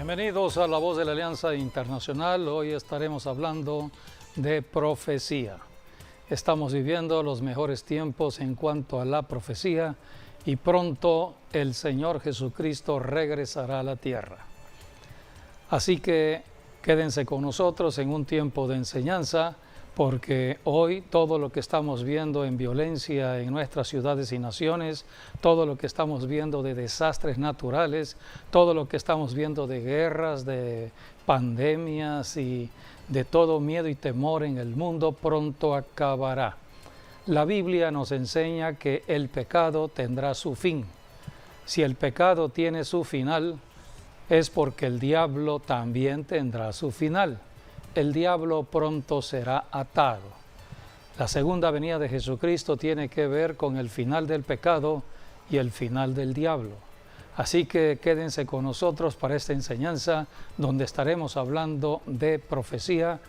Bienvenidos a La Voz de la Alianza Internacional. Hoy estaremos hablando de profecía. Estamos viviendo los mejores tiempos en cuanto a la profecía y pronto el Señor Jesucristo regresará a la tierra. Así que quédense con nosotros en un tiempo de enseñanza, porque hoy todo lo que estamos viendo en violencia en nuestras ciudades y naciones, todo lo que estamos viendo de desastres naturales, todo lo que estamos viendo de guerras, de pandemias y de todo miedo y temor en el mundo, pronto acabará. La Biblia nos enseña que el pecado tendrá su fin. Si el pecado tiene su final, es porque el diablo también tendrá su final. El diablo pronto será atado. La segunda venida de Jesucristo tiene que ver con el final del pecado y el final del diablo. Así que quédense con nosotros para esta enseñanza donde estaremos hablando de profecía.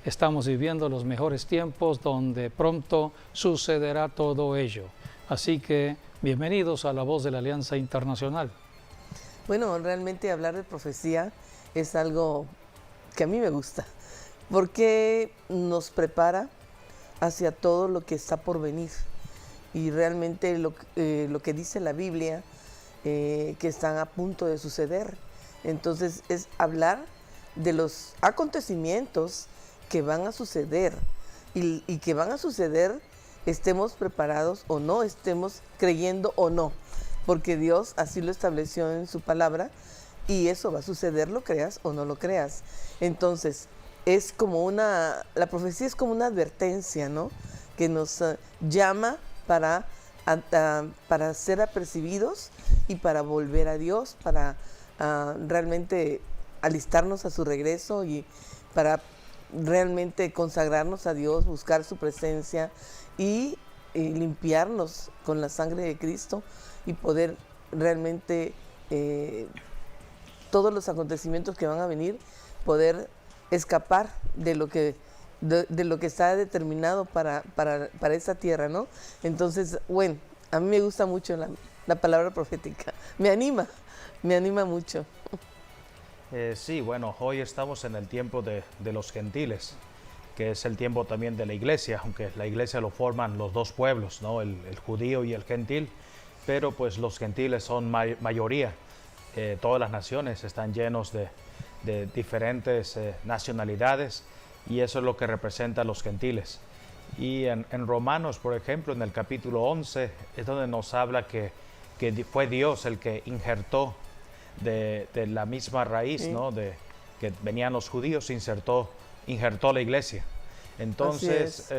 Estamos viviendo los mejores tiempos donde pronto sucederá todo ello. Así que bienvenidos a La Voz de la Alianza Internacional. Bueno, realmente hablar de profecía es algo que a mí me gusta, porque nos prepara hacia todo lo que está por venir. Y realmente lo que dice la Biblia, que están a punto de suceder. Entonces es hablar de los acontecimientos que van a suceder y que van a suceder, estemos preparados o no, estemos creyendo o no, porque Dios así lo estableció en su palabra y eso va a suceder, lo creas o no lo creas. Entonces es como la profecía es como una advertencia, ¿no? Que nos llama para ser apercibidos y para volver a Dios, para realmente alistarnos a su regreso y para realmente consagrarnos a Dios, buscar su presencia y limpiarnos con la sangre de Cristo y poder realmente todos los acontecimientos que van a venir, poder escapar de lo que está determinado para esta tierra, ¿no? Entonces, bueno, a mí me gusta mucho la palabra profética. Me anima mucho. Sí, bueno, hoy estamos en el tiempo de los gentiles, que es el tiempo también de la iglesia, aunque la iglesia lo forman los dos pueblos, ¿no? El judío y el gentil, pero pues los gentiles son mayoría. Todas las naciones están llenos de diferentes nacionalidades y eso es lo que representa a los gentiles. Y en Romanos, por ejemplo, en el capítulo 11, es donde nos habla que fue Dios el que injertó de la misma raíz, sí, ¿no? De que venían los judíos, injertó la iglesia. Entonces,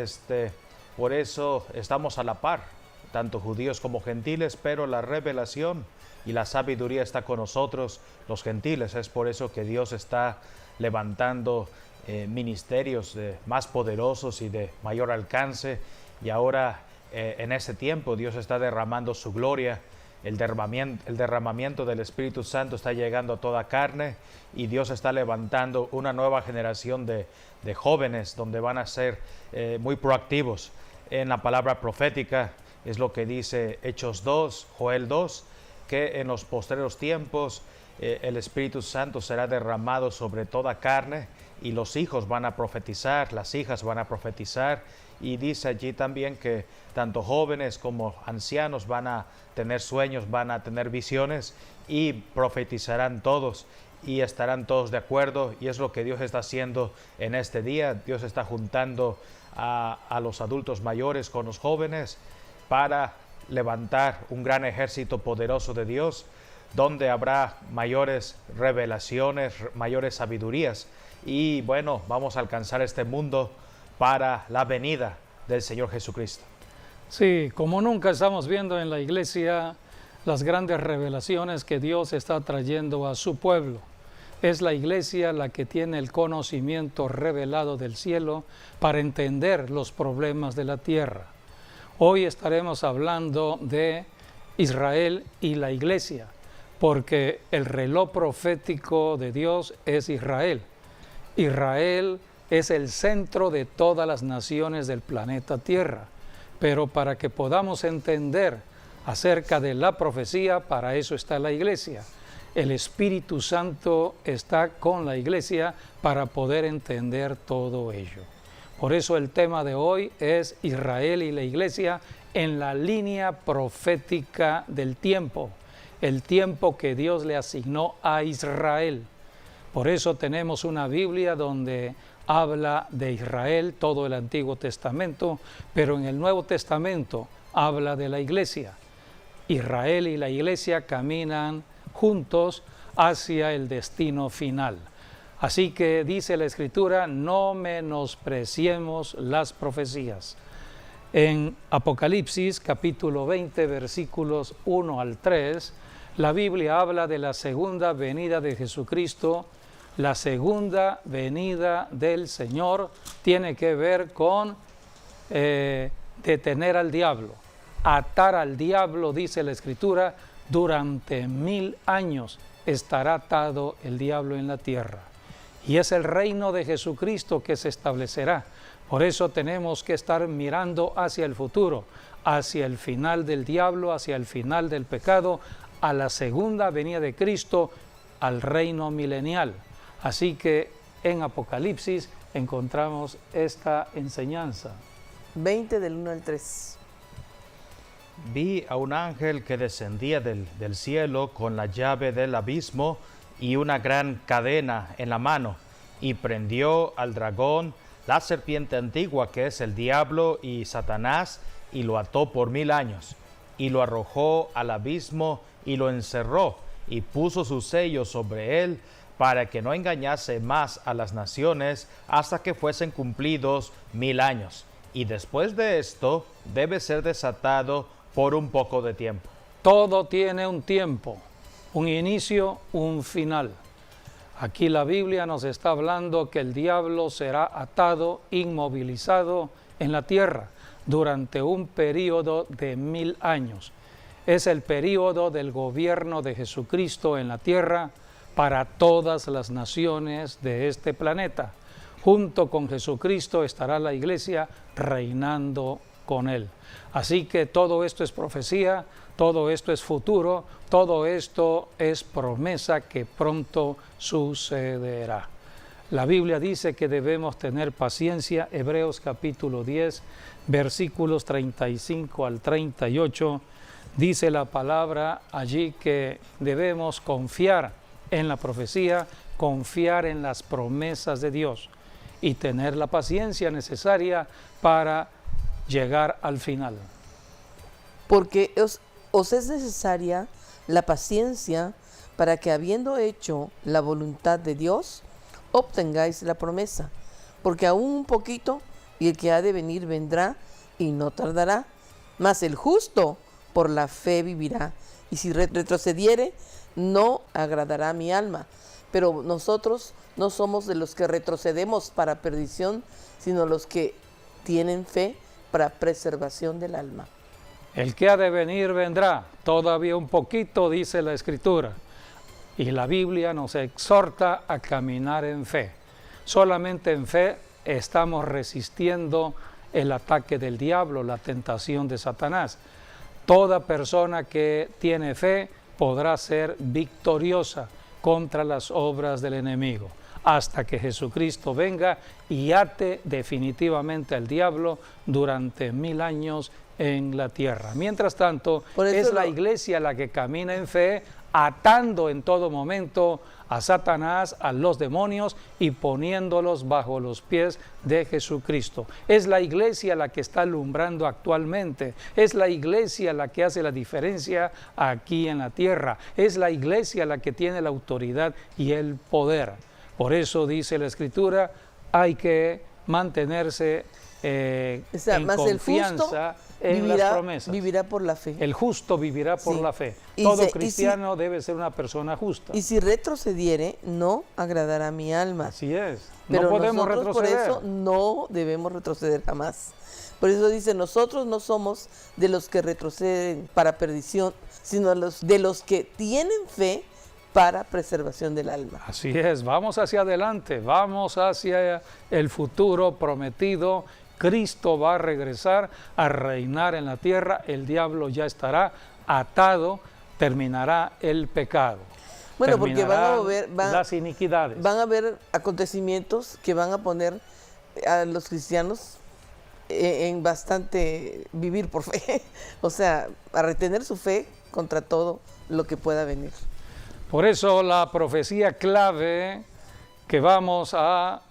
por eso estamos a la par, tanto judíos como gentiles, pero la revelación y la sabiduría está con nosotros, los gentiles. Es por eso que Dios está levantando ministerios más poderosos y de mayor alcance. Y ahora, en ese tiempo, Dios está derramando su gloria. El derramamiento del Espíritu Santo está llegando a toda carne y Dios está levantando una nueva generación de jóvenes donde van a ser muy proactivos en la palabra profética. Es lo que dice Hechos 2, Joel 2, que en los postreros tiempos el Espíritu Santo será derramado sobre toda carne y los hijos van a profetizar, las hijas van a profetizar, y dice allí también que tanto jóvenes como ancianos van a tener sueños, van a tener visiones y profetizarán todos y estarán todos de acuerdo, y es lo que Dios está haciendo en este día. Dios está juntando a los adultos mayores con los jóvenes para levantar un gran ejército poderoso de Dios, donde habrá mayores revelaciones, mayores sabidurías, y bueno, vamos a alcanzar este mundo para la venida del Señor Jesucristo. Sí, como nunca estamos viendo en la iglesia las grandes revelaciones que Dios está trayendo a su pueblo. Es la iglesia la que tiene el conocimiento revelado del cielo para entender los problemas de la tierra. Hoy estaremos hablando de Israel y la iglesia, porque el reloj profético de Dios es Israel. Israel es el centro de todas las naciones del planeta Tierra, pero para que podamos entender acerca de la profecía, para eso está la iglesia. el Espíritu Santo está con la iglesia para poder entender todo ello. Por eso el tema de hoy es Israel y la iglesia en la línea profética del tiempo, el tiempo que Dios le asignó a Israel. Por eso tenemos una Biblia donde habla de Israel, todo el Antiguo Testamento, pero en el Nuevo Testamento habla de la iglesia. Israel y la iglesia caminan juntos hacia el destino final. Así que dice la Escritura, no menospreciemos las profecías. En Apocalipsis capítulo 20 versículos 1 al 3, la Biblia habla de la segunda venida de Jesucristo. La segunda venida del Señor tiene que ver con detener al diablo, atar al diablo, dice la Escritura, durante 1000 años estará atado el diablo en la tierra. Y es el reino de Jesucristo que se establecerá. Por eso tenemos que estar mirando hacia el futuro, hacia el final del diablo, hacia el final del pecado, a la segunda venida de Cristo, al reino milenial. Así que en Apocalipsis encontramos esta enseñanza. 20 del 1 al 3. Vi a un ángel que descendía del cielo con la llave del abismo y una gran cadena en la mano, y prendió al dragón, la serpiente antigua que es el diablo y Satanás, y lo ató por 1000 años, y lo arrojó al abismo y lo encerró, y puso su sello sobre él, para que no engañase más a las naciones hasta que fuesen cumplidos 1000 años. Y después de esto debe ser desatado por un poco de tiempo. Todo tiene un tiempo, un inicio, un final. Aquí la Biblia nos está hablando que el diablo será atado, inmovilizado en la tierra durante un periodo de 1000 años. Es el periodo del gobierno de Jesucristo en la tierra para todas las naciones de este planeta. Junto con Jesucristo estará la iglesia reinando con él. Así que todo esto es profecía, todo esto es futuro, todo esto es promesa que pronto sucederá. La Biblia dice que debemos tener paciencia. Hebreos capítulo 10, versículos 35 al 38, dice la palabra allí que debemos confiar en la profecía, confiar en las promesas de Dios y tener la paciencia necesaria para llegar al final. Porque os es necesaria la paciencia para que, habiendo hecho la voluntad de Dios, obtengáis la promesa. Porque aún un poquito, y el que ha de venir vendrá, y no tardará. Mas el justo por la fe vivirá, y si retrocediere, no agradará a mi alma. Pero nosotros no somos de los que retrocedemos para perdición, sino los que tienen fe para preservación del alma. El que ha de venir vendrá, todavía un poquito, dice la Escritura. Y la Biblia nos exhorta a caminar en fe. Solamente en fe estamos resistiendo el ataque del diablo, la tentación de Satanás. Toda persona que tiene fe podrá ser victoriosa contra las obras del enemigo, hasta que Jesucristo venga y ate definitivamente al diablo durante 1000 años en la tierra. Mientras tanto, es la iglesia la que camina en fe, atando en todo momento a Satanás, a los demonios y poniéndolos bajo los pies de Jesucristo. Es la iglesia la que está alumbrando actualmente, es la iglesia la que hace la diferencia aquí en la tierra, es la iglesia la que tiene la autoridad y el poder. Por eso dice la Escritura, hay que mantenerse en confianza en las promesas. Vivirá por la fe. El justo vivirá por la fe. Todo cristiano debe ser una persona justa. Y si retrocediere, no agradará a mi alma. Así es. Pero no podemos nosotros retroceder. Por eso no debemos retroceder jamás. Por eso dice, nosotros no somos de los que retroceden para perdición, sino de los que tienen fe para preservación del alma. Así es, vamos hacia adelante, vamos hacia el futuro prometido. Cristo va a regresar a reinar en la tierra, el diablo ya estará atado, terminará el pecado. Bueno, porque las iniquidades. van a haber acontecimientos que van a poner a los cristianos en bastante vivir por fe, o sea, a retener su fe contra todo lo que pueda venir. Por eso la profecía clave que vamos a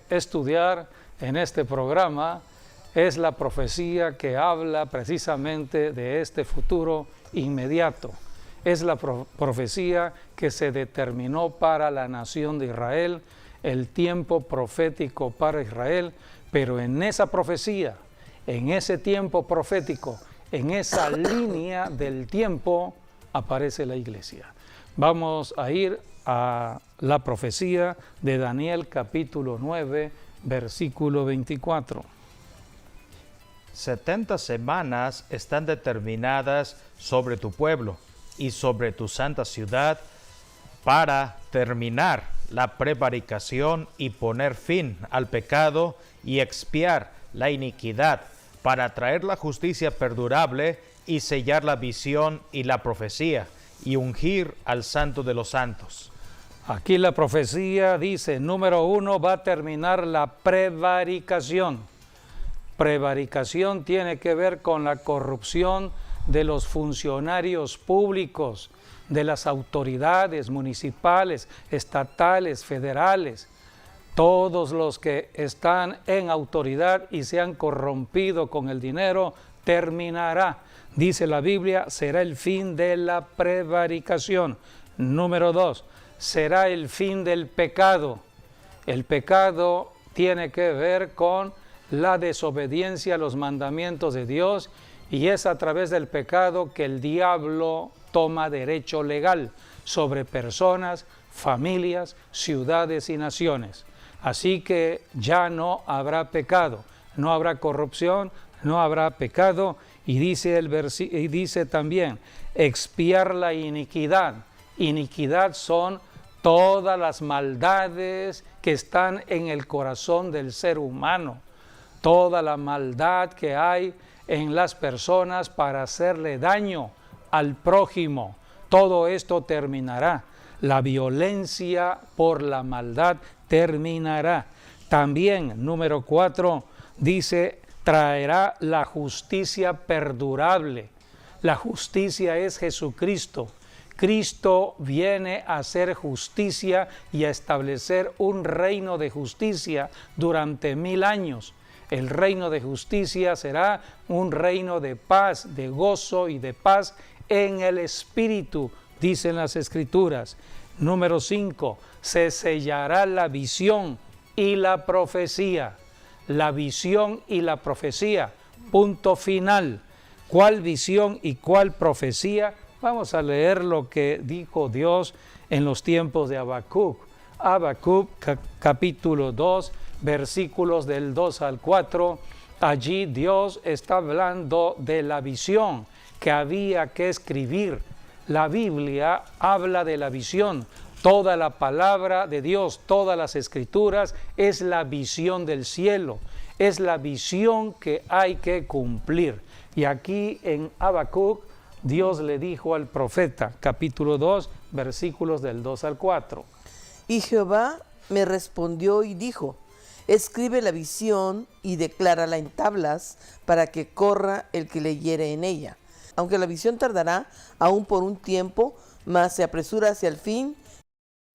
estudiar en este programa es la profecía que habla precisamente de este futuro inmediato. Es la profecía que se determinó para la nación de Israel, el tiempo profético para Israel, pero en esa profecía, en ese tiempo profético, en esa línea del tiempo, aparece la iglesia. Vamos a ir a la profecía de Daniel capítulo 9, versículo 24. 70 semanas están determinadas sobre tu pueblo y sobre tu santa ciudad para terminar la prevaricación y poner fin al pecado y expiar la iniquidad, para traer la justicia perdurable y sellar la visión y la profecía y ungir al Santo de los Santos. Aquí la profecía dice, número 1, va a terminar la prevaricación. Prevaricación tiene que ver con la corrupción de los funcionarios públicos, de las autoridades municipales, estatales, federales. Todos los que están en autoridad y se han corrompido con el dinero, terminará. Dice la Biblia, será el fin de la prevaricación. Número 2, será el fin del pecado. El pecado tiene que ver con la desobediencia a los mandamientos de Dios, y es a través del pecado que el diablo toma derecho legal sobre personas, familias, ciudades y naciones. Así que ya no habrá pecado, no habrá corrupción, no habrá pecado, y dice también, expiar la iniquidad. Iniquidad son todas las maldades que están en el corazón del ser humano, toda la maldad que hay en las personas para hacerle daño al prójimo. Todo esto terminará. La violencia por la maldad terminará. También, número 4, dice, traerá la justicia perdurable. La justicia es Jesucristo. Cristo viene a hacer justicia y a establecer un reino de justicia durante 1000 años. El reino de justicia será un reino de paz, de gozo y de paz en el Espíritu, dicen las Escrituras. Número 5, se sellará la visión y la profecía. La visión y la profecía, punto final. ¿Cuál visión y cuál profecía? Vamos a leer lo que dijo Dios en los tiempos de Habacuc. Habacuc capítulo 2, versículos del 2 al 4. Allí Dios está hablando de la visión que había que escribir. La Biblia habla de la visión. Toda la palabra de Dios, todas las escrituras, es la visión del cielo. Es la visión que hay que cumplir. Y aquí en Habacuc, Dios le dijo al profeta, capítulo 2, versículos del 2 al 4. Y Jehová me respondió y dijo, escribe la visión y declárala en tablas para que corra el que leyere en ella. Aunque la visión tardará aún por un tiempo, mas se apresura hacia el fin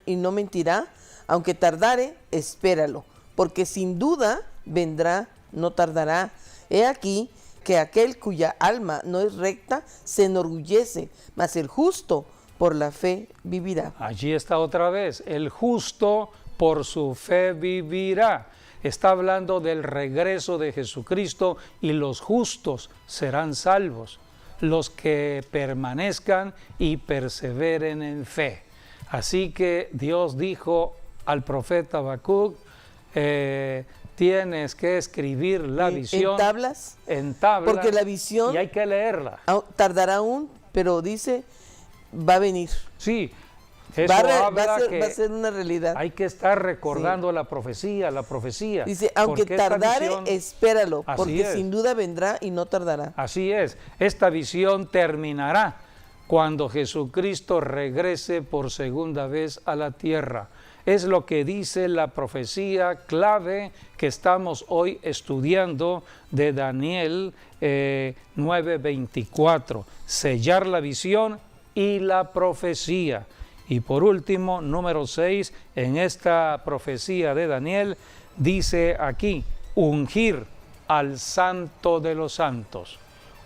y no mentirá. Aunque tardare, espéralo, porque sin duda vendrá, no tardará. He aquí que aquel cuya alma no es recta se enorgullece, mas el justo por la fe vivirá. Allí está otra vez, el justo por su fe vivirá. Está hablando del regreso de Jesucristo y los justos serán salvos, los que permanezcan y perseveren en fe. Así que Dios dijo al profeta Habacuc, tienes que escribir la visión en tablas, porque la visión y hay que leerla. Tardará aún, pero dice, va a venir. Sí, eso va a ser una realidad. Hay que estar recordando la profecía. Dice, aunque tardare, espéralo, porque sin duda vendrá y no tardará. Así es, esta visión terminará. cuando Jesucristo regrese por segunda vez a la tierra. Es lo que dice la profecía clave que estamos hoy estudiando de Daniel 9:24. Sellar la visión y la profecía. Y por último, número 6, en esta profecía de Daniel, dice aquí, ungir al Santo de los Santos.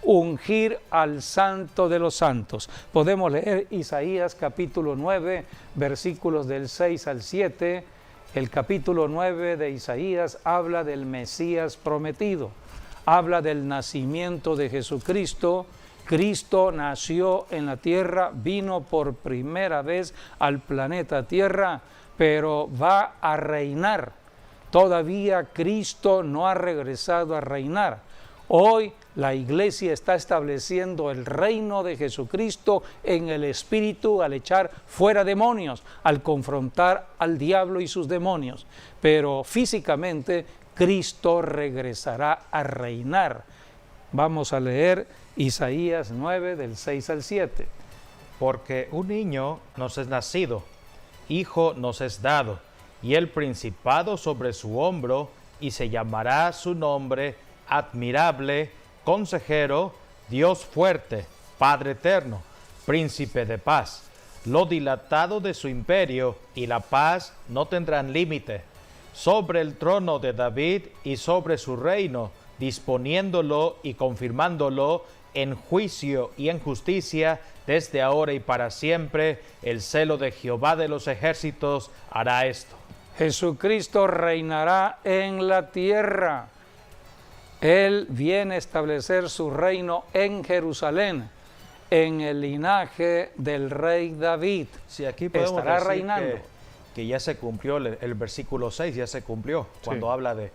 Ungir al Santo de los Santos. Podemos leer Isaías capítulo 9, versículos del 6 al 7. El capítulo 9 de Isaías habla del Mesías prometido, habla del nacimiento de Jesucristo. Cristo nació en la tierra, vino por primera vez al planeta Tierra, pero va a reinar. Todavía Cristo no ha regresado a reinar. Hoy la iglesia está estableciendo el reino de Jesucristo en el Espíritu al echar fuera demonios, al confrontar al diablo y sus demonios. Pero físicamente Cristo regresará a reinar. Vamos a leer Isaías 9 del 6 al 7. Porque un niño nos es nacido, hijo nos es dado, y el principado sobre su hombro, y se llamará su nombre Admirable, Consejero, Dios fuerte, Padre eterno, Príncipe de paz. Lo dilatado de su imperio y la paz no tendrán límite. Sobre el trono de David y sobre su reino, disponiéndolo y confirmándolo en juicio y en justicia, desde ahora y para siempre. El celo de Jehová de los ejércitos hará esto. Jesucristo reinará en la tierra. Él viene a establecer su reino en Jerusalén, en el linaje del rey David. Sí, aquí podemos estará decir reinando. Que ya se cumplió el versículo 6, ya se cumplió, cuando habla de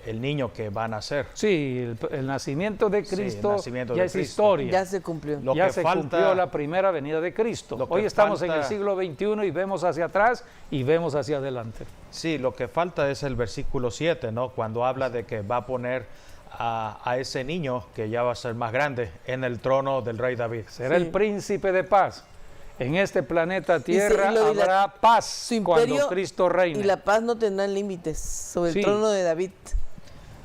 el niño que va a nacer. Sí, el nacimiento de Cristo nacimiento ya de es Cristo. historia. Ya se cumplió. Lo ya que se falta- cumplió la primera venida de Cristo. Lo que Hoy estamos en falta- el siglo XXI y vemos hacia atrás y vemos hacia adelante. Sí, lo que falta es el versículo 7, ¿no? Cuando habla de que va a poner a ese niño, que ya va a ser más grande, en el trono del rey David. Será Sí. el príncipe de paz. En este planeta Tierra y lo de la- habrá paz Su imperio cuando Cristo reine. y la paz no tendrán límites sobre Sí. el trono de David.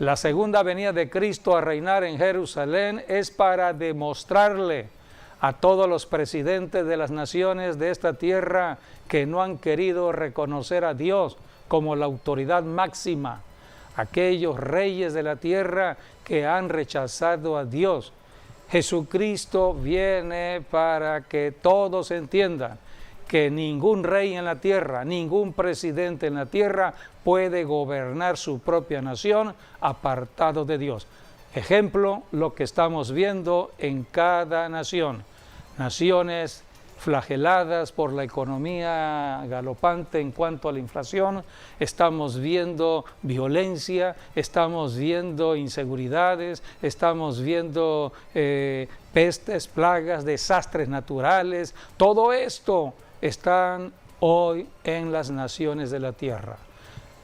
La segunda venida de Cristo a reinar en Jerusalén es para demostrarle a todos los presidentes de las naciones de esta tierra que no han querido reconocer a Dios como la autoridad máxima, aquellos reyes de la tierra que han rechazado a Dios. Jesucristo viene para que todos entiendan que ningún rey en la tierra, ningún presidente en la tierra puede gobernar su propia nación apartado de Dios. Ejemplo, lo que estamos viendo en cada nación. Naciones flageladas por la economía galopante en cuanto a la inflación, estamos viendo violencia, estamos viendo inseguridades, estamos viendo pestes, plagas, desastres naturales. Todo esto están hoy en las naciones de la tierra.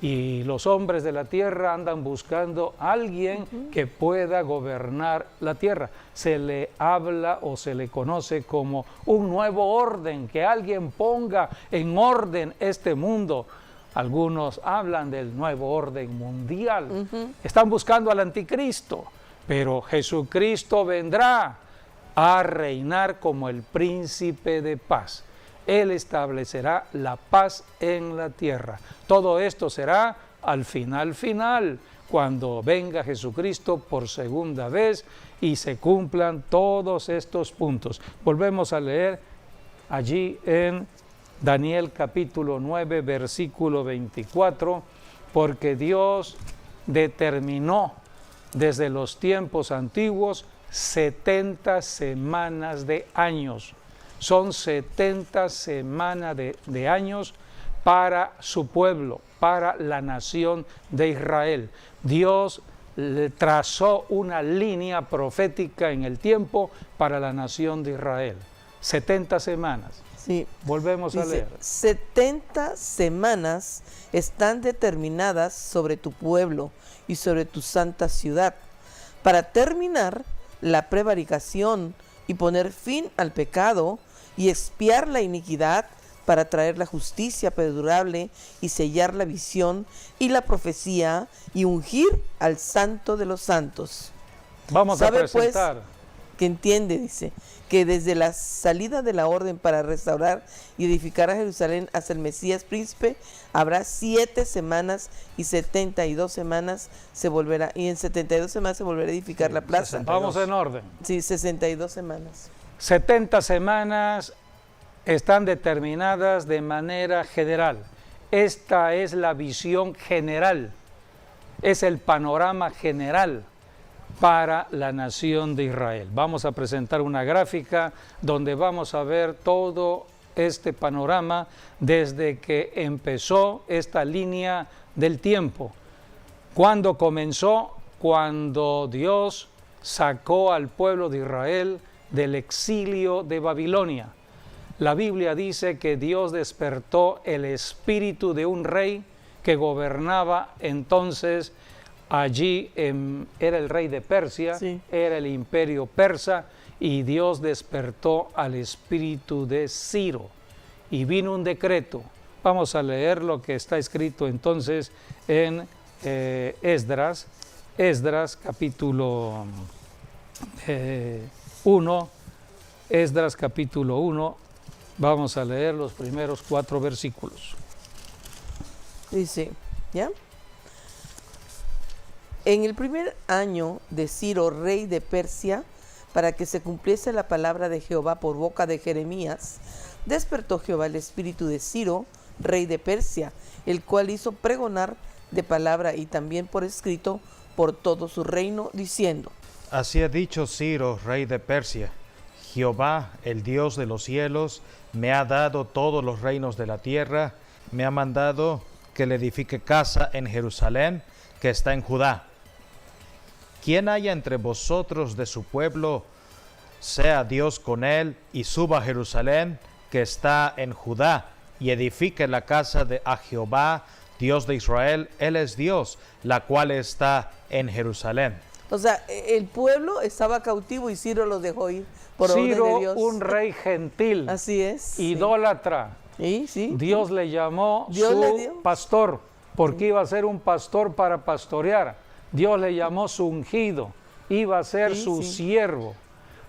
Y los hombres de la tierra andan buscando a alguien que pueda gobernar la tierra. Se le habla o se le conoce como un nuevo orden, que alguien ponga en orden este mundo. Algunos hablan del nuevo orden mundial. Están buscando al anticristo, pero Jesucristo vendrá a reinar como el príncipe de paz. Él establecerá la paz en la tierra. Todo esto será al final, cuando venga Jesucristo por segunda vez y se cumplan todos estos puntos. Volvemos a leer allí en Daniel capítulo 9, versículo 24, porque Dios determinó desde los tiempos antiguos 70 semanas de años. Son 70 semanas de años para su pueblo, para la nación de Israel. Dios trazó una línea profética en el tiempo para la nación de Israel. 70 semanas. Sí. Volvemos a Dice, leer. 70 semanas están determinadas sobre tu pueblo y sobre tu santa ciudad, para terminar la prevaricación y poner fin al pecado y expiar la iniquidad para traer la justicia perdurable y sellar la visión y la profecía y ungir al Santo de los santos. Vamos a ¿Sabe, presentar. pues, que entiende, dice, que desde la salida de la orden para restaurar y edificar a Jerusalén hasta el Mesías príncipe, habrá 7 semanas y 72 semanas se volverá, y en 72 semanas se volverá a edificar la plaza. 62. Vamos en orden. Sí, 62 semanas. 70 semanas están determinadas de manera general. Esta es la visión general, es el panorama general para la nación de Israel. Vamos a presentar una gráfica donde vamos a ver todo este panorama desde que empezó esta línea del tiempo. ¿Cuándo comenzó? Cuando Dios sacó al pueblo de Israel del exilio de Babilonia. La Biblia dice que Dios despertó el espíritu de un rey que gobernaba entonces allí, era el rey de Persia, Sí. era el imperio persa, y Dios despertó al espíritu de Ciro y vino un decreto. Vamos a leer lo que está escrito entonces en Esdras capítulo 1, Esdras capítulo 1, vamos a leer los primeros 4 versículos. Dice, ¿ya? En el primer año de Ciro, rey de Persia, para que se cumpliese la palabra de Jehová por boca de Jeremías, despertó Jehová el espíritu de Ciro, rey de Persia, el cual hizo pregonar de palabra y también por escrito por todo su reino, diciendo: Así ha dicho Ciro, rey de Persia: Jehová, el Dios de los cielos, me ha dado todos los reinos de la tierra, me ha mandado que le edifique casa en Jerusalén, que está en Judá. Quien haya entre vosotros de su pueblo, sea Dios con él, y suba a Jerusalén, que está en Judá, y edifique la casa de a Jehová, Dios de Israel. Él es Dios, la cual está en Jerusalén. O sea, el pueblo estaba cautivo y Ciro los dejó ir por orden de Ciro, Dios. un rey gentil, Así es. idólatra. Sí, sí. Dios le llamó Dios su le dio. pastor, porque iba a ser un pastor para pastorear. Dios le llamó su ungido, iba a ser Sí, su sí. siervo.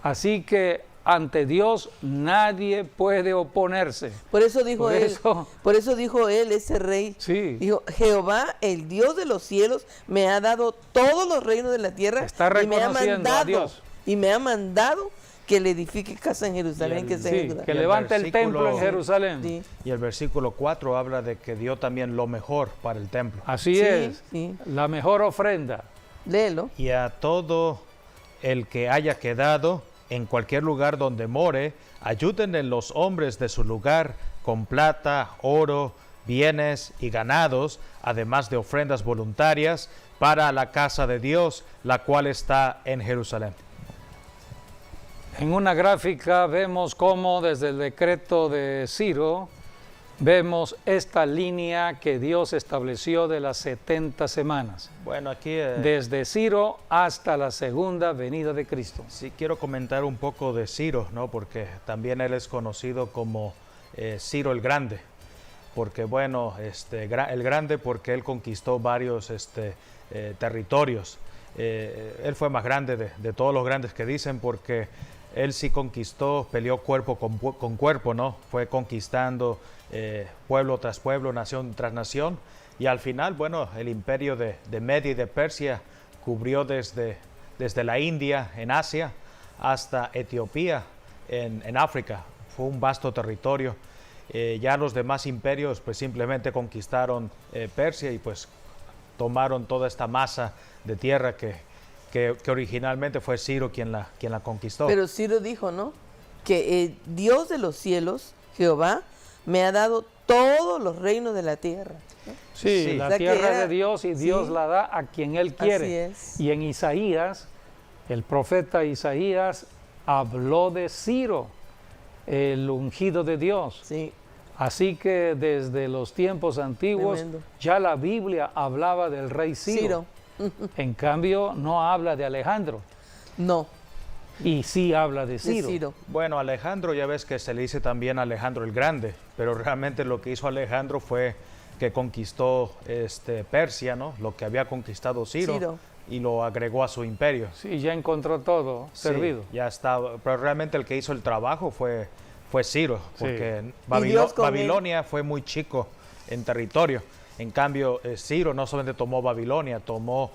Así que ante Dios nadie puede oponerse. Por eso dijo Por él, eso- por eso dijo él, ese rey, Sí. dijo: Jehová, el Dios de los cielos, me ha dado todos los reinos de la tierra Está y me ha reconociendo a mandado, Dios. y me ha mandado que le edifique casa en Jerusalén, Y el- que está Sí, en Judá. que Y el levante el versículo- templo en Jerusalén. Sí, Y el versículo 4 habla de que dio también lo mejor para el templo. Así Sí, es, sí. la mejor ofrenda. léelo. Y a todo el que haya quedado en cualquier lugar donde more, ayúdenle los hombres de su lugar con plata, oro, bienes y ganados, además de ofrendas voluntarias para la casa de Dios, la cual está en Jerusalén. En una gráfica vemos cómo desde el decreto de Ciro vemos esta línea que Dios estableció de las 70 semanas, Bueno, aquí desde Ciro hasta la segunda venida de Cristo. sí quiero comentar un poco de Ciro, ¿no? Porque también él es conocido como Ciro el Grande, porque bueno, el Grande porque él conquistó varios territorios. Él fue más grande de todos los grandes que dicen, porque él sí conquistó, peleó cuerpo con cuerpo, ¿no? Fue conquistando pueblo tras pueblo, nación tras nación, y al final, bueno, el imperio de Media y de Persia cubrió desde la India en Asia hasta Etiopía en África. Fue un vasto territorio. Ya los demás imperios pues simplemente conquistaron Persia y pues tomaron toda esta masa de tierra que originalmente fue Ciro quien la conquistó. Pero Ciro dijo, ¿no?, que el Dios de los cielos, Jehová, me ha dado todos los reinos de la tierra. Sí, Sí. la O sea, que tierra era- de Dios, y Dios sí. la da a quien Él quiere. Así es. Y en Isaías, el profeta Isaías habló de Ciro, el ungido de Dios. Sí, Así que desde los tiempos antiguos Tremendo. ya la Biblia hablaba del rey Ciro. Ciro. En cambio, no habla de Alejandro. No. Y sí habla de de Ciro. Ciro. Bueno, Alejandro ya ves que se le dice también Alejandro el Grande, pero realmente lo que hizo Alejandro fue que conquistó Persia, ¿no? Lo que había conquistado Ciro, y lo agregó a su imperio. Sí, ya encontró todo servido. Sí, ya estaba, pero realmente el que hizo el trabajo fue Ciro, porque Dios con él. Babilonia fue muy chico en territorio. En cambio, Ciro no solamente tomó Babilonia, tomó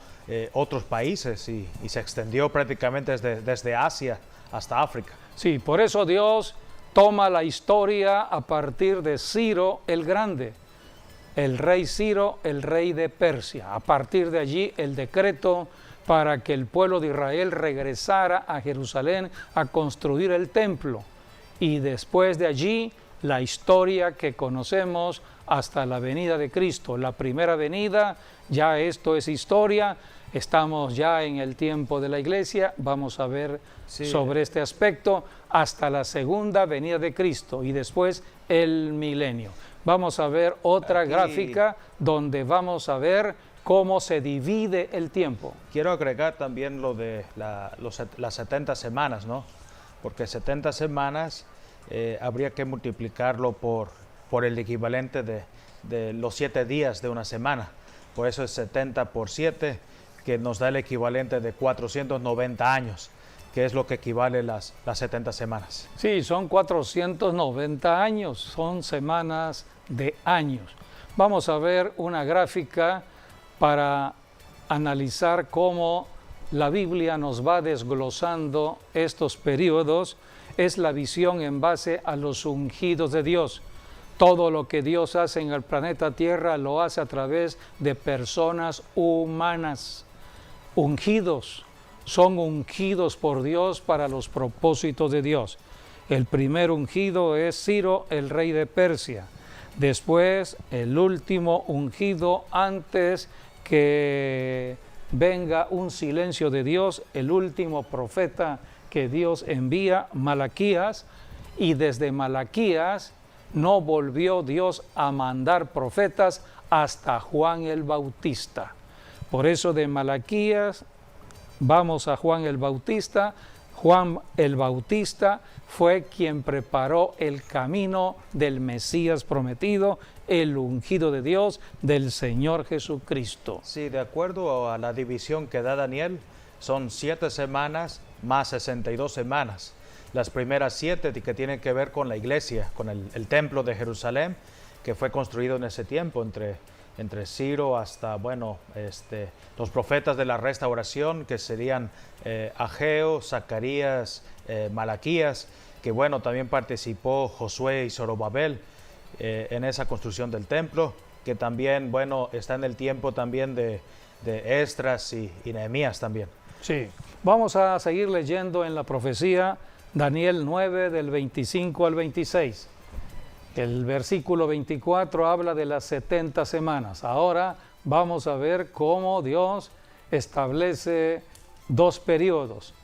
otros países y se extendió prácticamente desde Asia hasta África. Sí, por eso Dios toma la historia a partir de Ciro el Grande, el rey Ciro, el rey de Persia. A partir de allí el decreto para que el pueblo de Israel regresara a Jerusalén a construir el templo. Y después de allí la historia que conocemos hasta la venida de Cristo. La primera venida, ya esto es historia, estamos ya en el tiempo de la iglesia, vamos a ver sobre este aspecto, hasta la segunda venida de Cristo y después el milenio. Vamos a ver otra gráfica donde vamos a ver cómo se divide el tiempo. Quiero agregar también lo de las 70 semanas, ¿no? Porque 70 semanas habría que multiplicarlo por el equivalente de los 7 días de una semana. Por eso es 70 por 7, que nos da el equivalente de 490 años, que es lo que equivale las 70 semanas. Sí, son 490 años, son semanas de años. Vamos a ver una gráfica para analizar cómo la Biblia nos va desglosando estos periodos. Es la visión en base a los ungidos de Dios. Todo lo que Dios hace en el planeta Tierra lo hace a través de personas humanas. Ungidos, son ungidos por Dios para los propósitos de Dios. El primer ungido es Ciro, el rey de Persia. Después, el último ungido antes que venga un silencio de Dios, el último profeta que Dios envía, Malaquías, y desde Malaquías no volvió Dios a mandar profetas hasta Juan el Bautista. Por eso de Malaquías vamos a Juan el Bautista. Juan el Bautista fue quien preparó el camino del Mesías prometido, el ungido de Dios, del Señor Jesucristo. Sí, de acuerdo a la división que da Daniel, son 7 semanas más 62 semanas. Las primeras 7 que tienen que ver con la iglesia, con el templo de Jerusalén, que fue construido en ese tiempo, entre Ciro hasta, los profetas de la restauración, que serían Ageo, Zacarías, Malaquías, que también participó Josué y Zorobabel en esa construcción del templo, que también, está en el tiempo también de Esdras y Nehemías también. Sí, vamos a seguir leyendo en la profecía Daniel 9 del 25 al 26. El versículo 24 habla de las 70 semanas. Ahora vamos a ver cómo Dios establece 2 periodos.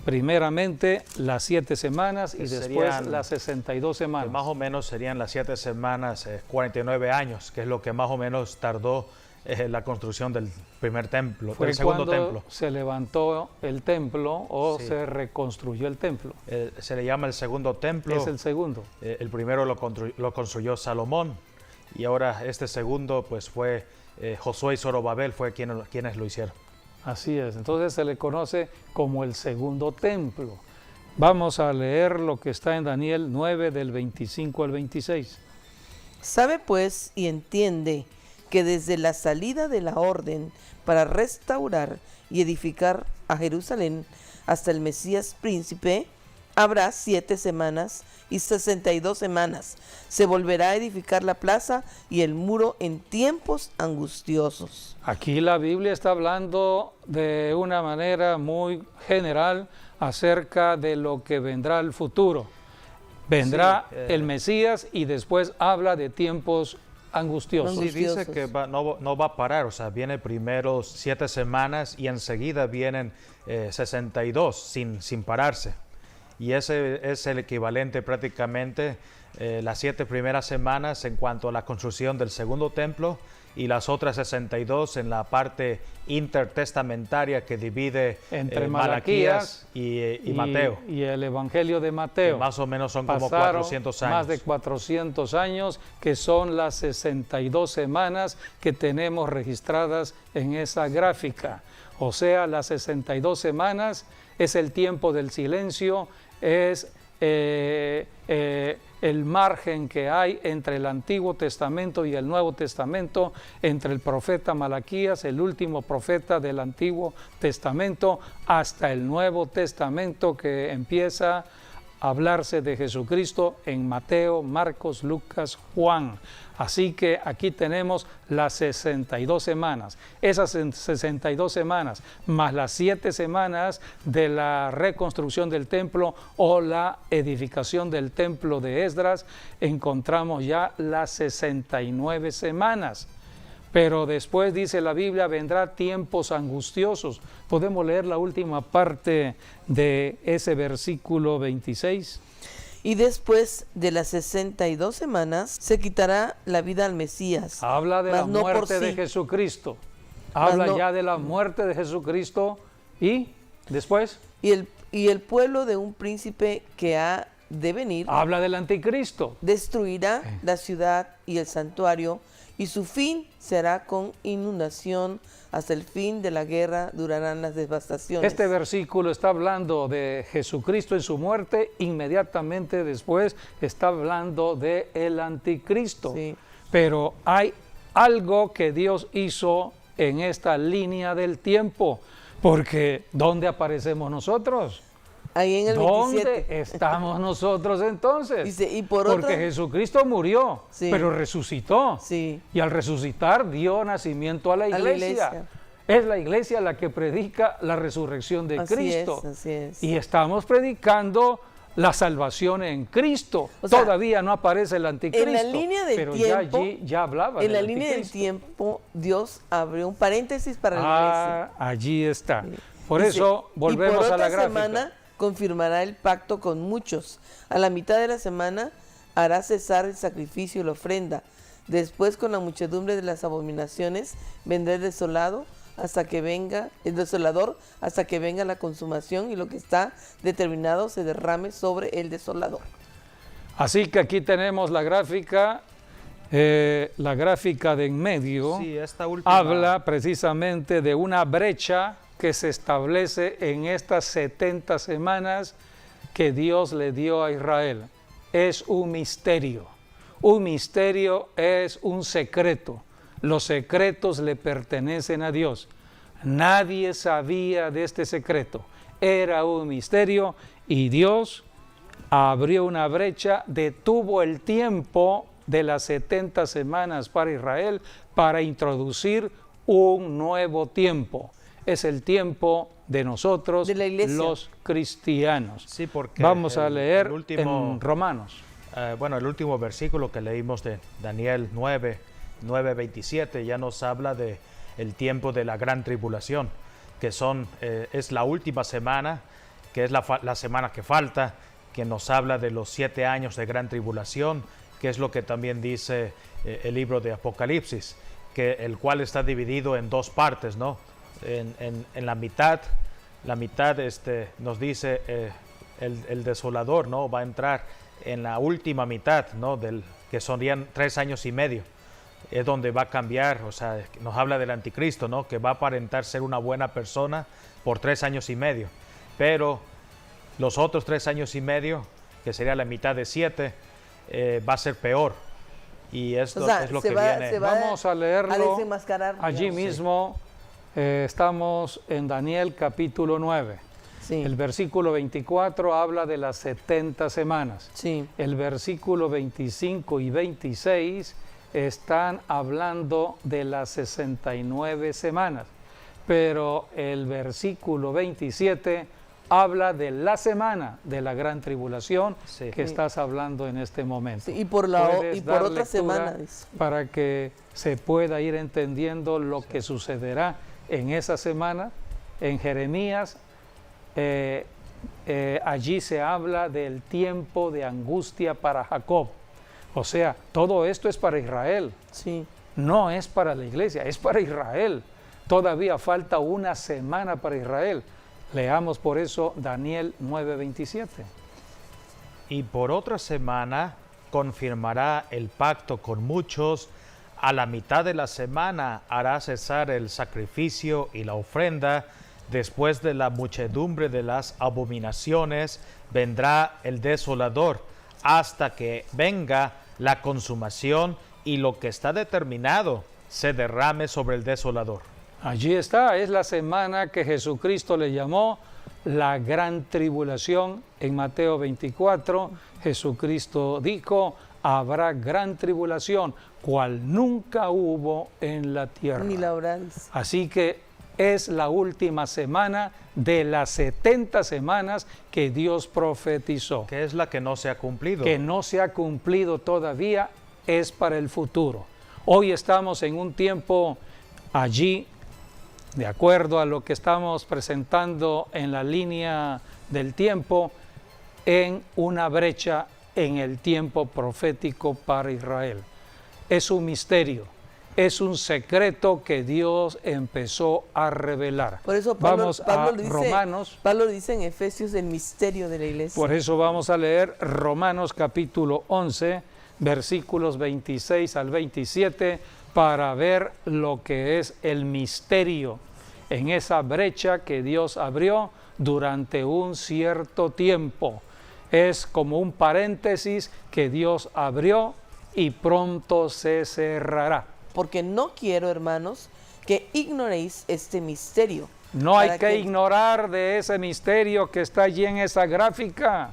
Primeramente las 7 semanas y después las 62 semanas. Que más o menos serían las 7 semanas, 49 años, que es lo que más o menos tardó la construcción del primer templo, Fue del segundo cuando templo. se levantó el templo o se reconstruyó el templo. Se le llama el segundo templo. Es el segundo. El primero lo construyó Salomón, y ahora este segundo fue Josué y Zorobabel fue quienes lo hicieron. Así es, entonces se le conoce como el segundo templo. Vamos a leer lo que está en Daniel 9 del 25 al 26. Sabe pues y entiende que desde la salida de la orden para restaurar y edificar a Jerusalén hasta el Mesías príncipe, habrá 7 semanas y 62 semanas. Se volverá a edificar la plaza y el muro en tiempos angustiosos. Aquí la Biblia está hablando de una manera muy general acerca de lo que vendrá al futuro. Vendrá el Mesías y después habla de tiempos angustiosos. Sí, dice que no va a parar, viene primero 7 semanas y enseguida vienen 62 sin pararse. Y ese es el equivalente prácticamente las 7 primeras semanas en cuanto a la construcción del segundo templo, y las otras 62 en la parte intertestamentaria que divide entre Malaquías y Mateo. Y el Evangelio de Mateo. Que más o menos son como Pasaron 400 años. más de 400 años, que son las 62 semanas que tenemos registradas en esa gráfica. O sea, las 62 semanas es el tiempo del silencio, es el margen que hay entre el Antiguo Testamento y el Nuevo Testamento, entre el profeta Malaquías, el último profeta del Antiguo Testamento, hasta el Nuevo Testamento, que empieza a hablarse de Jesucristo en Mateo, Marcos, Lucas, Juan. Así que aquí tenemos las 62 semanas. Esas 62 semanas más las 7 semanas de la reconstrucción del templo o la edificación del templo de Esdras, encontramos ya las 69 semanas. Pero después, dice la Biblia, vendrá tiempos angustiosos. Podemos leer la última parte de ese versículo 26. Y después de las 62 semanas se quitará la vida al Mesías. Habla de la no muerte de sí. Jesucristo. Habla no, ya de la muerte de Jesucristo. ¿Y después? Y el pueblo de un príncipe que ha de venir. Habla del anticristo. Destruirá la ciudad y el santuario, y su fin será con inundación. Hasta el fin de la guerra durarán las devastaciones. Este versículo está hablando de Jesucristo en su muerte, inmediatamente después está hablando de el anticristo. Sí. Pero hay algo que Dios hizo en esta línea del tiempo, porque ¿dónde aparecemos nosotros? Ahí en el 27. ¿Dónde estamos nosotros entonces? Dice, y porque Jesucristo murió, sí, pero resucitó. Sí. Y al resucitar dio nacimiento a la iglesia. Es la iglesia la que predica la resurrección de Cristo. Así es. Y estamos predicando la salvación en Cristo. O sea, todavía no aparece el anticristo. En la línea del pero tiempo, ya hablaba en del la línea del anticristo. tiempo, Dios abrió un paréntesis para la iglesia. Allí está. Sí. Por Dice, eso volvemos y por a la otra gráfica. semana confirmará el pacto con muchos. A la mitad de la semana hará cesar el sacrificio y la ofrenda. Después, con la muchedumbre de las abominaciones, vendrá el desolador hasta que venga la consumación, y lo que está determinado se derrame sobre el desolador. Así que aquí tenemos la gráfica de en medio. Sí, esta última habla precisamente de una brecha que se establece en estas 70 semanas que Dios le dio a Israel. Es un misterio. Un misterio es un secreto. Los secretos le pertenecen a Dios. Nadie sabía de este secreto. Era un misterio y Dios abrió una brecha, detuvo el tiempo de las 70 semanas para Israel para introducir un nuevo tiempo. Es el tiempo de nosotros, de la iglesia, los cristianos. Sí, porque vamos a leer en Romanos. El último versículo que leímos de Daniel 9:27 ya nos habla de el tiempo de la gran tribulación, que es la última semana, que es la semana que falta, que nos habla de los 7 años de gran tribulación, que es lo que también dice el libro de Apocalipsis, el cual está dividido en dos partes, ¿no? En la mitad nos dice el desolador, ¿no? Va a entrar en la última mitad, ¿no? Que serían 3 años y medio. Es donde va a cambiar, o sea, nos habla del anticristo, ¿no? Que va a aparentar ser una buena persona por 3 años y medio. Pero los otros 3 años y medio, que sería la mitad de 7, va a ser peor. Y esto es lo que viene. Vamos a leerlo a desenmascarar, allí mismo. Estamos en Daniel capítulo 9. Sí. El versículo 24 habla de las 70 semanas. Sí. El versículo 25 y 26 están hablando de las 69 semanas. Pero el versículo 27 habla de la semana de la gran tribulación que estás hablando en este momento. Sí, y por otra semana. Para que se pueda ir entendiendo lo que sucederá en esa semana. En Jeremías, allí se habla del tiempo de angustia para Jacob. O sea, todo esto es para Israel. Sí. no es para la iglesia, es para Israel. Todavía falta una semana para Israel. Leamos por eso Daniel 9:27. Y por otra semana confirmará el pacto con muchos. A la mitad de la semana hará cesar el sacrificio y la ofrenda. Después de la muchedumbre de las abominaciones vendrá el desolador, hasta que venga la consumación y lo que está determinado se derrame sobre el desolador. Allí está, es la semana que Jesucristo le llamó la gran tribulación. En Mateo 24, Jesucristo dijo: habrá gran tribulación, cual nunca hubo en la tierra. Ni la habrá. Así que es la última semana de las 70 semanas que Dios profetizó. Que es la que no se ha cumplido. Que no se ha cumplido todavía, es para el futuro. Hoy estamos en un tiempo allí, de acuerdo a lo que estamos presentando en la línea del tiempo, en una brecha en el tiempo profético para Israel. Es un misterio, es un secreto que Dios empezó a revelar. Por eso vamos a lo dice, Romanos. Pablo dice en Efesios el misterio de la iglesia. Por eso vamos a leer Romanos capítulo 11, versículos 26 al 27, para ver lo que es el misterio en esa brecha que Dios abrió durante un cierto tiempo. Es como un paréntesis que Dios abrió y pronto se cerrará. Porque no quiero, hermanos, que ignoréis este misterio. No hay que ignorar de ese misterio que está allí en esa gráfica.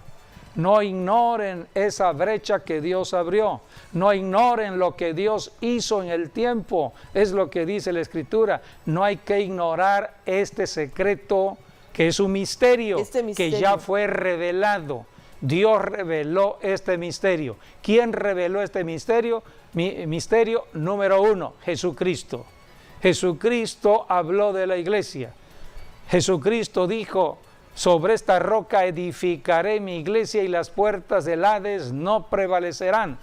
No ignoren esa brecha que Dios abrió. No ignoren lo que Dios hizo en el tiempo. Es lo que dice la Escritura. No hay que ignorar este secreto que es un misterio, que ya fue revelado. Dios reveló este misterio. ¿Quién reveló este misterio? Misterio número 1, Jesucristo. Jesucristo habló de la iglesia. Jesucristo dijo: sobre esta roca edificaré mi iglesia y las puertas del Hades no prevalecerán.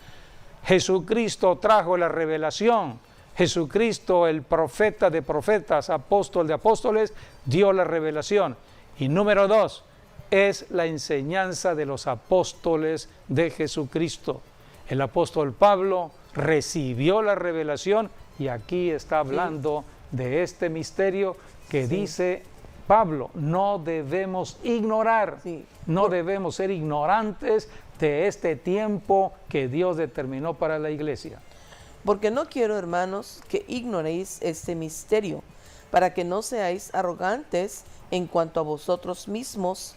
Jesucristo trajo la revelación. Jesucristo, el profeta de profetas, apóstol de apóstoles, dio la revelación. Y número 2, es la enseñanza de los apóstoles de Jesucristo. El apóstol Pablo recibió la revelación y aquí está hablando de este misterio que dice Pablo, no debemos ignorar, no debemos ser ignorantes de este tiempo que Dios determinó para la iglesia. Porque no quiero, hermanos, que ignoréis este misterio, para que no seáis arrogantes en cuanto a vosotros mismos,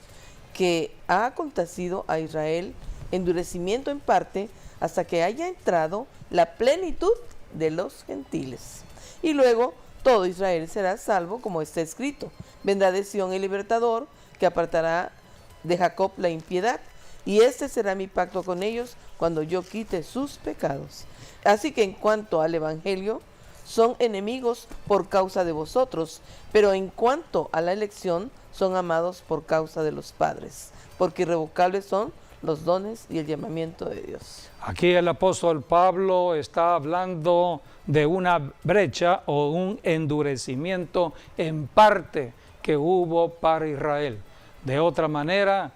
que ha acontecido a Israel endurecimiento en parte hasta que haya entrado la plenitud de los gentiles. Y luego todo Israel será salvo, como está escrito: vendrá de Sión el libertador, que apartará de Jacob la impiedad, y este será mi pacto con ellos cuando yo quite sus pecados. Así que en cuanto al evangelio, son enemigos por causa de vosotros, pero en cuanto a la elección, son amados por causa de los padres, porque irrevocables son los dones y el llamamiento de Dios. Aquí el apóstol Pablo está hablando de una brecha o un endurecimiento en parte que hubo para Israel. De otra manera,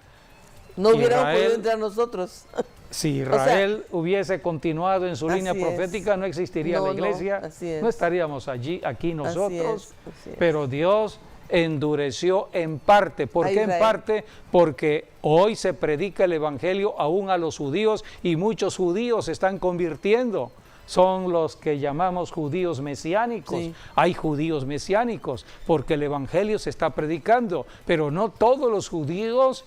no hubiéramos podido entrar nosotros. Si Israel hubiese continuado en su línea profética, no existiría la iglesia, no estaríamos aquí nosotros, pero Dios endureció en parte. ¿Por qué en parte? Porque hoy se predica el evangelio aún a los judíos y muchos judíos se están convirtiendo. Son los que llamamos judíos mesiánicos. Hay judíos mesiánicos porque el evangelio se está predicando, pero no todos los judíos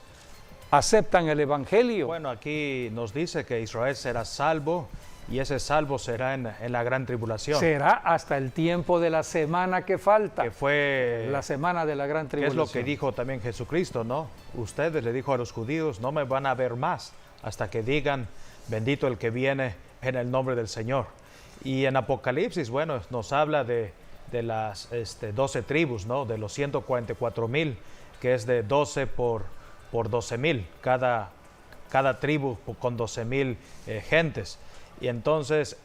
aceptan el evangelio. Bueno, aquí nos dice que Israel será salvo y ese salvo será en la gran tribulación. Será hasta el tiempo de la semana que falta. Que fue la semana de la gran tribulación. Que es lo que dijo también Jesucristo, ¿no? Ustedes, le dijo a los judíos, no me van a ver más hasta que digan, bendito el que viene en el nombre del Señor. Y en Apocalipsis, bueno, nos habla de las 12 tribus, ¿no? De los 144,000, que es de 12 por 12,000, cada tribu con 12,000 gentes. Y entonces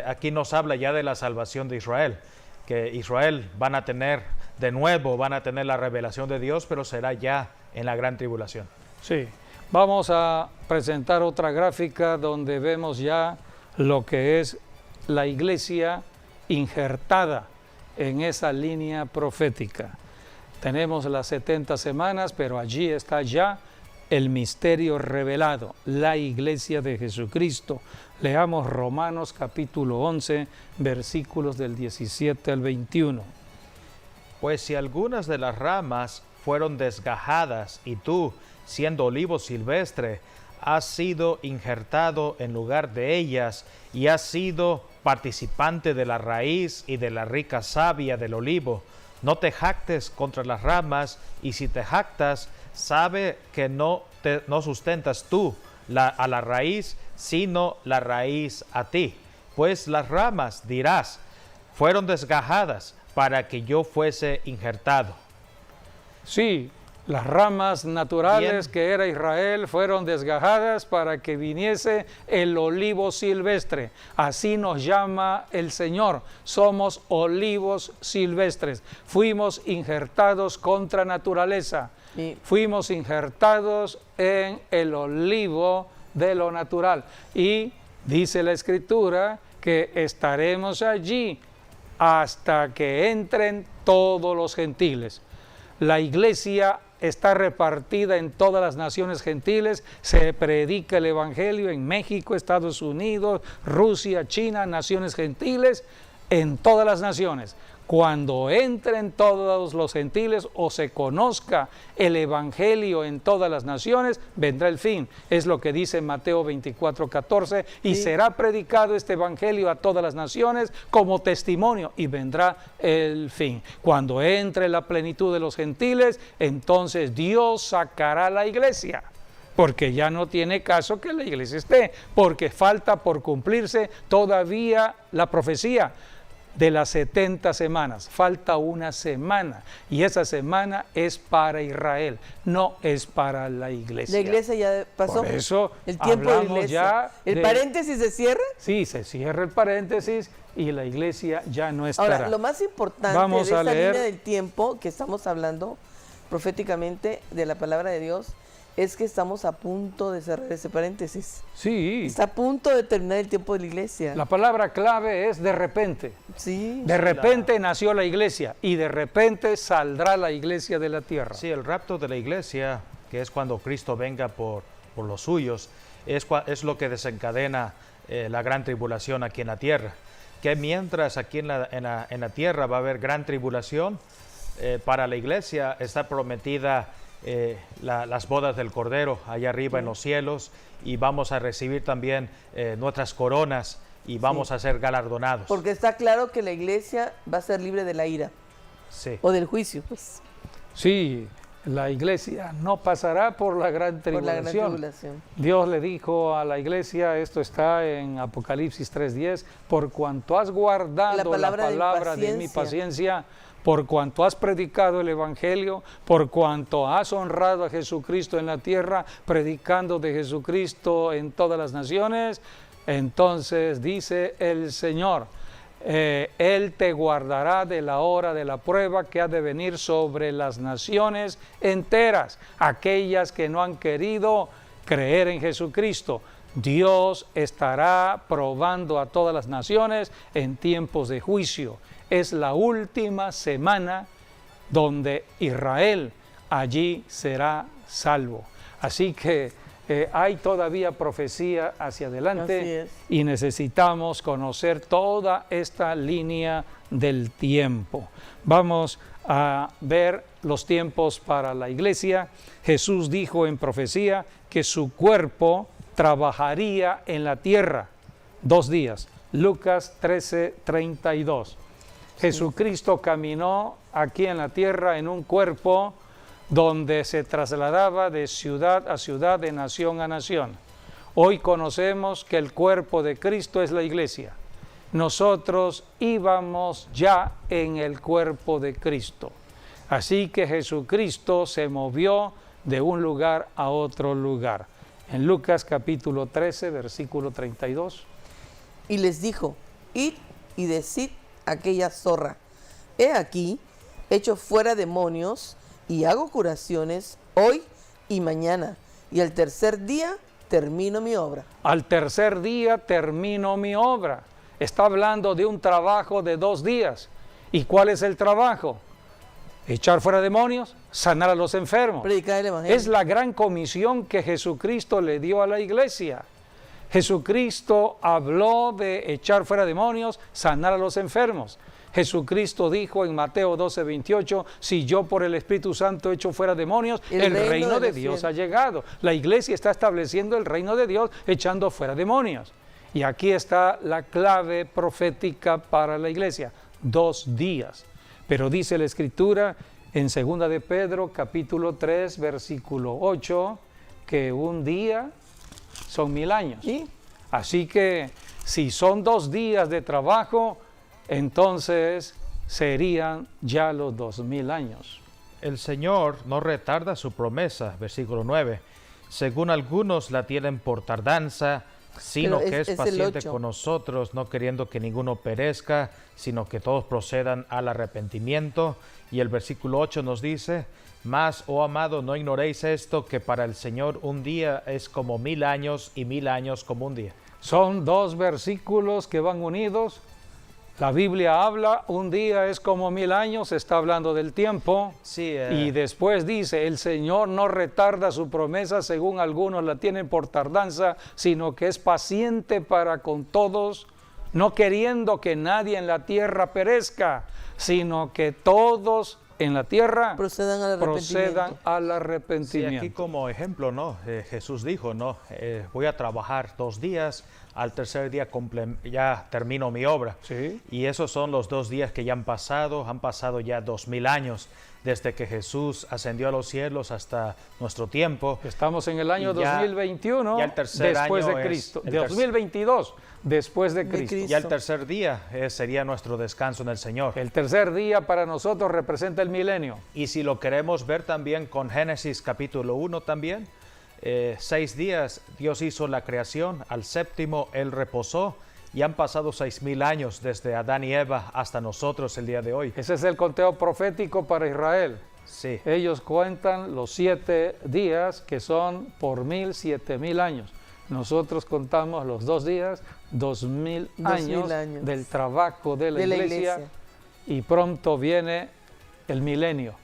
aquí nos habla ya de la salvación de Israel, que Israel van a tener la revelación de Dios, pero será ya en la gran tribulación. Sí, vamos a presentar otra gráfica donde vemos ya lo que es la iglesia injertada en esa línea profética. Tenemos las 70 semanas, pero allí está ya el misterio revelado, la iglesia de Jesucristo. Leamos Romanos capítulo 11, versículos del 17 al 21. Pues si algunas de las ramas fueron desgajadas y tú, siendo olivo silvestre, has sido injertado en lugar de ellas y has sido participante de la raíz y de la rica savia del olivo, no te jactes contra las ramas, y si te jactas, sabe que no sustentas tú a la raíz, sino la raíz a ti. Pues las ramas, dirás, fueron desgajadas para que yo fuese injertado. Sí, las ramas naturales Bien. que era Israel fueron desgajadas para que viniese el olivo silvestre. Así nos llama el Señor. Somos olivos silvestres. Fuimos injertados contra naturaleza. Sí. Fuimos injertados en el olivo de lo natural. Y dice la Escritura que estaremos allí hasta que entren todos los gentiles. La iglesia está repartida en todas las naciones gentiles, se predica el evangelio en México, Estados Unidos, Rusia, China, naciones gentiles, en todas las naciones. Cuando entren todos los gentiles o se conozca el evangelio en todas las naciones, vendrá el fin. Es lo que dice Mateo 24:14, y Sí. será predicado este evangelio a todas las naciones como testimonio, y vendrá el fin. Cuando entre la plenitud de los gentiles, entonces Dios sacará la iglesia. Porque ya no tiene caso que la iglesia esté, porque falta por cumplirse todavía la profecía de las 70 semanas. Falta una semana, y esa semana es para Israel, no es para la iglesia. La iglesia ya pasó. Por eso el tiempo de hablamos iglesia. ya ¿El de- paréntesis se cierra? Sí, se cierra el paréntesis y la iglesia ya no estará. Ahora, lo más importante Vamos de a esta leer. línea del tiempo que estamos hablando proféticamente de la palabra de Dios es que estamos a punto de cerrar ese paréntesis. Sí, Está a punto de terminar el tiempo de la iglesia. la palabra clave es de repente. Sí. De repente nació la iglesia y de repente saldrá la iglesia de la tierra. Sí, el rapto de la iglesia, que es cuando Cristo venga por los suyos, es lo que desencadena la gran tribulación aquí en la tierra. Que mientras aquí en la tierra va a haber gran tribulación, para la iglesia está prometida las bodas del Cordero allá arriba en los cielos, y vamos a recibir también nuestras coronas y vamos a ser galardonados. Porque está claro que la iglesia va a ser libre de la ira Sí. o del juicio, pues, Sí, la iglesia no pasará por la gran por la gran tribulación. tribulación. Dios le dijo a la iglesia, esto está en Apocalipsis 3:10, por cuanto has guardado la palabra de mi paciencia, por cuanto has predicado el evangelio, por cuanto has honrado a Jesucristo en la tierra, predicando de Jesucristo en todas las naciones, entonces dice el Señor, Él te guardará de la hora de la prueba que ha de venir sobre las naciones enteras, aquellas que no han querido creer en Jesucristo. Dios estará probando a todas las naciones en tiempos de juicio. Es la última semana donde Israel allí será salvo. Así que hay todavía profecía hacia Así adelante es. y necesitamos conocer toda esta línea del tiempo. Vamos a ver los tiempos para la iglesia. Jesús dijo en profecía que su cuerpo trabajaría en la tierra 2 días. Lucas 13:32. Jesucristo caminó aquí en la tierra en un cuerpo donde se trasladaba de ciudad a ciudad, de nación a nación. Hoy conocemos que el cuerpo de Cristo es la iglesia. Nosotros íbamos ya en el cuerpo de Cristo. Así que Jesucristo se movió de un lugar a otro lugar. En Lucas capítulo 13, versículo 32. y les dijo, id y decid a aquella zorra, he aquí, echo fuera demonios y hago curaciones hoy y mañana, y al tercer día termino mi obra. Al tercer día termino mi obra. Está hablando de un trabajo de 2 días. ¿Y cuál es el trabajo? Echar fuera demonios, sanar a los enfermos. Predicar el evangelio. Es la gran comisión que Jesucristo le dio a la iglesia. Jesucristo habló de echar fuera demonios, sanar a los enfermos. Jesucristo dijo en Mateo 12:28, si yo por el Espíritu Santo echo fuera demonios, el reino de Dios ha llegado. La iglesia está estableciendo el reino de Dios echando fuera demonios. Y aquí está la clave profética para la iglesia, 2 días. Pero dice la Escritura en 2 de Pedro, capítulo 3, versículo 8, que un día son 1000 años. ¿Sí? Así que si son 2 días de trabajo, entonces serían ya los 2000 años. El Señor no retarda su promesa, versículo 9. Según algunos la tienen por tardanza, sino que es paciente con nosotros, no queriendo que ninguno perezca, sino que todos procedan al arrepentimiento. Y el versículo 8 nos dice, mas, oh amado, no ignoréis esto, que para el Señor un día es como 1000 años y 1000 años como un día. Son 2 versículos que van unidos. La Biblia habla, un día es como 1000 años, está hablando del tiempo. Sí, Y después dice, el Señor no retarda su promesa, según algunos la tienen por tardanza, sino que es paciente para con todos, no queriendo que nadie en la tierra perezca, sino que todos en la tierra procedan al arrepentimiento. Sí, aquí como ejemplo, ¿no? Jesús dijo, ¿no? Voy a trabajar 2 días, al tercer día ya termino mi obra. Sí. Y esos son los 2 días que ya han pasado ya 2000 años, desde que Jesús ascendió a los cielos hasta nuestro tiempo. Estamos en el año Y ya- 2021, ya el tercer después año de es Cristo. el 2022, después de Cristo. Cristo. Ya el tercer día sería nuestro descanso en el Señor. El tercer día para nosotros representa el milenio. Y si lo queremos ver también con Génesis capítulo 1 también, 6 días Dios hizo la creación, al séptimo Él reposó, y han pasado 6000 años desde Adán y Eva hasta nosotros el día de hoy. Ese es el conteo profético para Israel. Sí, Ellos cuentan los 7 días que son por 1000, 7000 años. Nosotros contamos los 2 días, 2000 años del trabajo de la iglesia. Y pronto viene el milenio,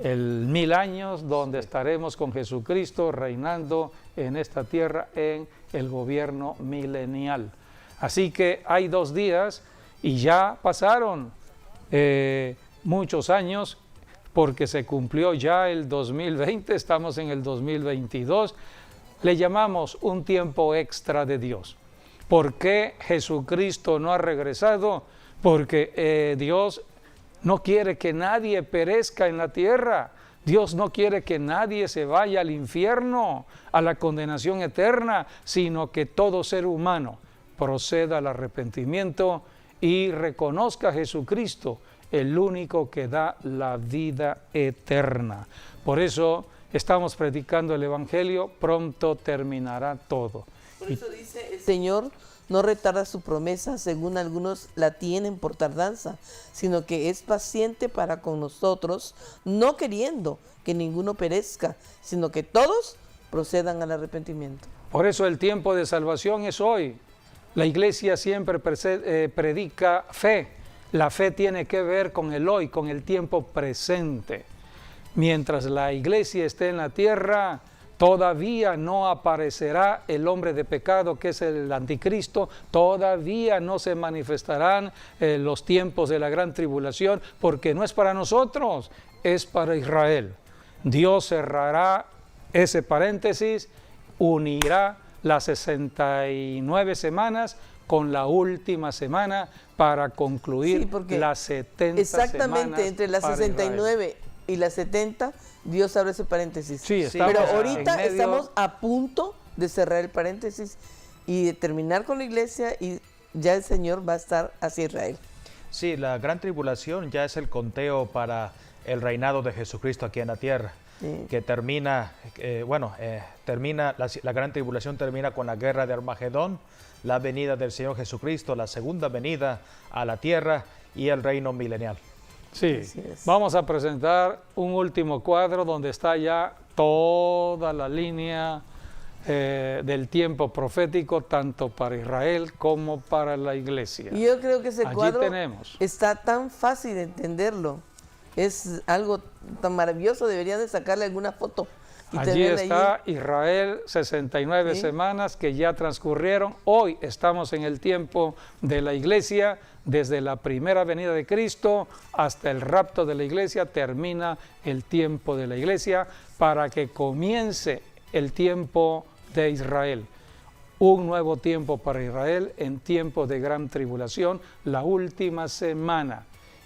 el 1000 años donde estaremos con Jesucristo reinando en esta tierra en el gobierno milenial. Así que hay 2 días y ya pasaron muchos años porque se cumplió ya el 2020, estamos en el 2022. Le llamamos un tiempo extra de Dios. ¿Por qué Jesucristo no ha regresado? Porque Dios no quiere que nadie perezca en la tierra. Dios no quiere que nadie se vaya al infierno, a la condenación eterna, sino que todo ser humano proceda al arrepentimiento y reconozca a Jesucristo, el único que da la vida eterna. Por eso estamos predicando el Evangelio, pronto terminará todo. Por eso dice, el Señor no retarda su promesa, según algunos la tienen por tardanza, sino que es paciente para con nosotros, no queriendo que ninguno perezca, sino que todos procedan al arrepentimiento. Por eso el tiempo de salvación es hoy. La iglesia siempre predica fe. La fe tiene que ver con el hoy, con el tiempo presente. Mientras la iglesia esté en la tierra, todavía no aparecerá el hombre de pecado, que es el anticristo. Todavía no se manifestarán los tiempos de la gran tribulación, porque no es para nosotros, es para Israel. Dios cerrará ese paréntesis, unirá las 69 semanas con la última semana para concluir las 70 exactamente, semanas entre las para 69 Israel. Y las 70, Dios abre ese paréntesis. Sí, pero ahorita en medio, estamos a punto de cerrar el paréntesis y de terminar con la iglesia, y ya el Señor va a estar hacia Israel. Sí, la gran tribulación ya es el conteo para el reinado de Jesucristo aquí en la tierra. Sí. que termina, termina la gran tribulación termina con la guerra de Armagedón, la venida del Señor Jesucristo, la segunda venida a la tierra y el reino milenial. Sí, Así es. vamos a presentar un último cuadro donde está ya toda la línea del tiempo profético, tanto para Israel como para la iglesia. Y yo creo que ese Allí cuadro tenemos. está tan fácil de entenderlo. Es algo tan maravilloso, debería de sacarle alguna foto. Y Allí tenerla está Israel, 69 Sí. semanas que ya transcurrieron. Hoy estamos en el tiempo de la iglesia, desde la primera venida de Cristo hasta el rapto de la iglesia, termina el tiempo de la iglesia para que comience el tiempo de Israel. Un nuevo tiempo para Israel en tiempo de gran tribulación, la última semana.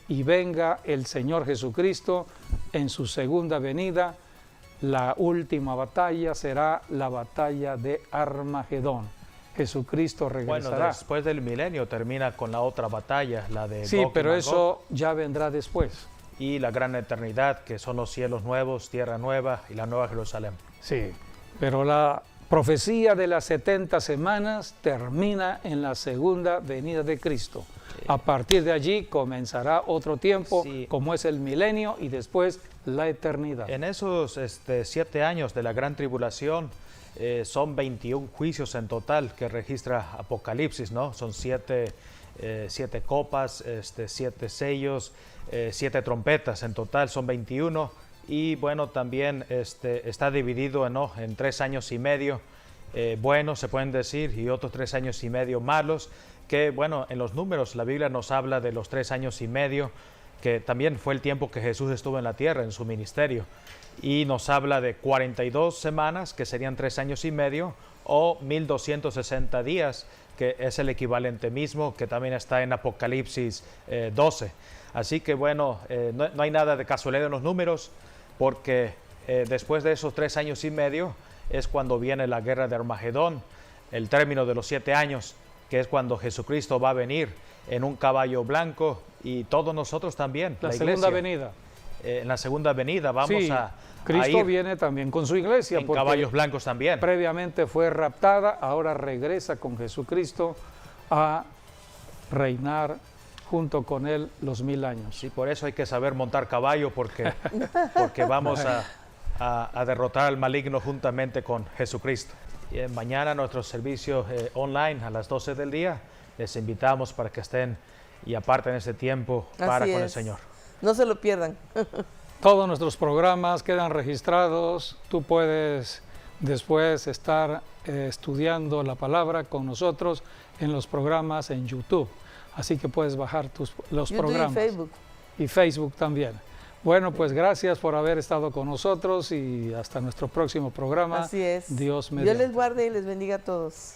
Y venga el Señor Jesucristo en su segunda venida. La última batalla será la batalla de Armagedón. Jesucristo regresará. Bueno, después del milenio termina con la otra batalla, la de Sí, Gog y pero Magog, eso ya vendrá después. y la gran eternidad, que son los cielos nuevos, tierra nueva y la nueva Jerusalén. Sí, pero la profecía de las 70 semanas termina en la segunda venida de Cristo. A partir de allí comenzará otro tiempo, Sí. como es el milenio y después la eternidad. En esos 7 años de la gran tribulación, son 21 juicios en total que registra Apocalipsis, ¿no? Son 7 copas, 7 sellos, 7 trompetas en total, son 21. Y bueno, también está dividido en 3 años y medio buenos, se pueden decir, y otros 3 años y medio malos, que bueno, en los números la Biblia nos habla de los 3 años y medio, que también fue el tiempo que Jesús estuvo en la tierra, en su ministerio, y nos habla de 42 semanas, que serían 3 años y medio, o 1260 días, que es el equivalente mismo, que también está en Apocalipsis 12. Así que bueno, no hay nada de casualidad en los números, porque después de esos 3 años y medio es cuando viene la guerra de Armagedón, el término de los 7 años, que es cuando Jesucristo va a venir en un caballo blanco, y todos nosotros también, La la segunda iglesia. venida. En la segunda venida vamos Sí, a Cristo ir viene también con su iglesia, en porque caballos blancos también. previamente fue raptada, ahora regresa con Jesucristo a reinar junto con él los 1000 años. Sí, por eso hay que saber montar caballo, porque vamos a derrotar al maligno juntamente con Jesucristo. Y mañana nuestro servicio online a las 12 del día, les invitamos para que estén y aparten ese tiempo para Así con el es. Señor. No se lo pierdan. Todos nuestros programas quedan registrados. Tú puedes después estar estudiando la palabra con nosotros en los programas en YouTube. Así que puedes bajar los YouTube programas. y Facebook. Y Facebook también. Bueno, pues gracias por haber estado con nosotros y hasta nuestro próximo programa. Así es. Dios Dios mediante. les guarde y les bendiga a todos.